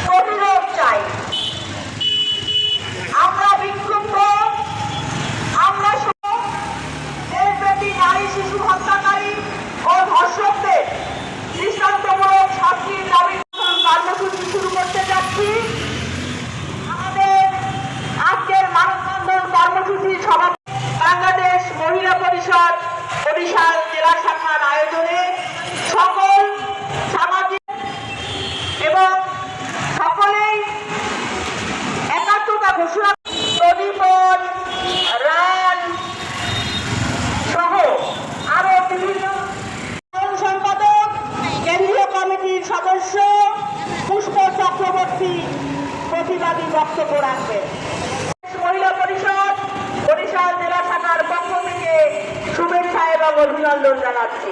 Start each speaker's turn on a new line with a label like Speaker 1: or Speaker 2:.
Speaker 1: প্রতিরোধ চাই। আমরা বিক্ষুব্ধ, আমরা দেশব্যাপী নারী শিশু হত্যাকারী ও ধর্ষকদের দৃষ্টান্তমূলক শাস্তির দাবি কর্মসূচি শুরু করতে যাচ্ছি। আমাদের আজকের মানববন্ধন কর্মসূচি সভাপতি বাংলাদেশ মহিলা পরিষদ বরিশাল জেলা শাখার আয়োজনে সকল সামাজিক এবং সকলেই একাত্মতা ঘোষণা প্রদীপন রান সহ আরো বিভিন্ন সম্পাদক কেন্দ্রীয় কমিটির সদস্য পুষ্প চক্রবর্তী প্রতিবাদী বক্তব্য রাখবেন। মহিলা পরিষদ বরিশাল জেলা শাখার পক্ষ থেকে শুভেচ্ছা এবং অভিনন্দন জানাচ্ছি।